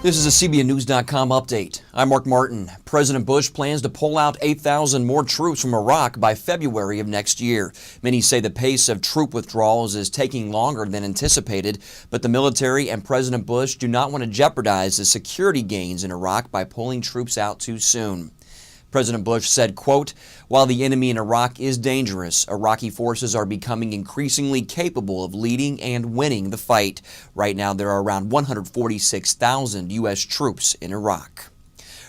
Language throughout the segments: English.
This is a CBNnews.com update. I'm Mark Martin. President Bush plans to pull out 8,000 more troops from Iraq by February of next year. Many say the pace of troop withdrawals is taking longer than anticipated, but the military and President Bush do not want to jeopardize the security gains in Iraq by pulling troops out too soon. President Bush said, quote, "While the enemy in Iraq is dangerous, Iraqi forces are becoming increasingly capable of leading and winning the fight. Right now, there are around 146,000 U.S. troops in Iraq."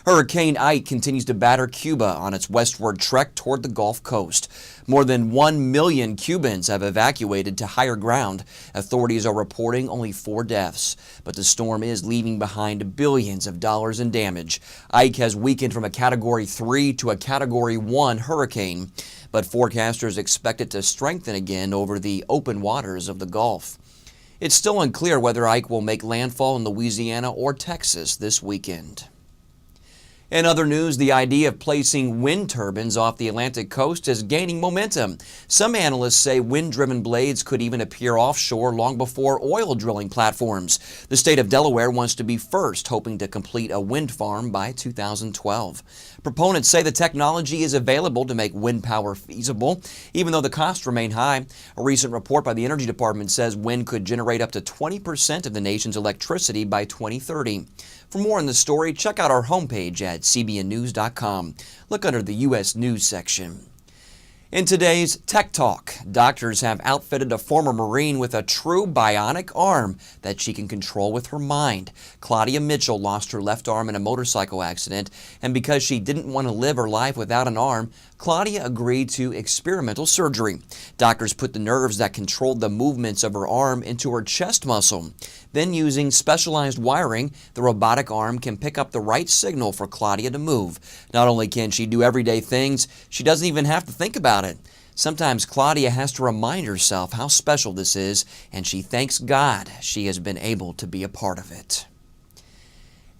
Hurricane Ike continues to batter Cuba on its westward trek toward the Gulf Coast. More than 1 million Cubans have evacuated to higher ground. Authorities are reporting only 4 deaths, but the storm is leaving behind billions of dollars in damage. Ike has weakened from a Category 3 to a Category 1 hurricane, but forecasters expect it to strengthen again over the open waters of the Gulf. It's still unclear whether Ike will make landfall in Louisiana or Texas this weekend. In other news, the idea of placing wind turbines off the Atlantic coast is gaining momentum. Some analysts say wind-driven blades could even appear offshore long before oil drilling platforms. The state of Delaware wants to be first, hoping to complete a wind farm by 2012. Proponents say the technology is available to make wind power feasible, even though the costs remain high. A recent report by the Energy Department says wind could generate up to 20% of the nation's electricity by 2030. For more on the story, check out our homepage at CBNnews.com. Look under the U.S. News section. In today's Tech Talk, doctors have outfitted a former Marine with a true bionic arm that she can control with her mind. Claudia Mitchell lost her left arm in a motorcycle accident, and because she didn't want to live her life without an arm, Claudia agreed to experimental surgery. Doctors put the nerves that controlled the movements of her arm into her chest muscle. Then, using specialized wiring, the robotic arm can pick up the right signal for Claudia to move. Not only can she do everyday things, she doesn't even have to think about it. Sometimes Claudia has to remind herself how special this is, and she thanks God she has been able to be a part of it.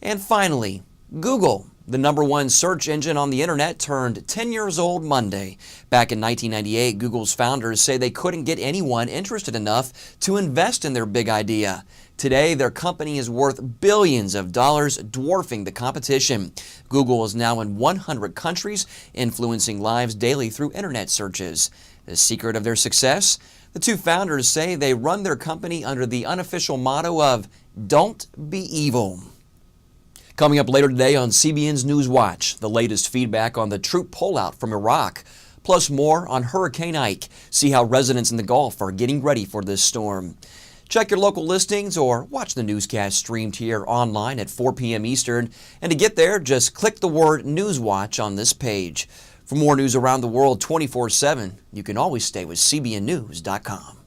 And finally, Google, the #1 search engine on the internet, turned 10 years old Monday. Back in 1998, Google's founders say they couldn't get anyone interested enough to invest in their big idea. Today, their company is worth billions of dollars, dwarfing the competition. Google is now in 100 countries, influencing lives daily through internet searches. The secret of their success? The two founders say they run their company under the unofficial motto of "Don't be evil." Coming up later today on CBN's News Watch, the latest feedback on the troop pullout from Iraq, plus more on Hurricane Ike. See how residents in the Gulf are getting ready for this storm. Check your local listings or watch the newscast streamed here online at 4 p.m. Eastern. And to get there, just click the word News Watch on this page. For more news around the world 24/7, you can always stay with CBNnews.com.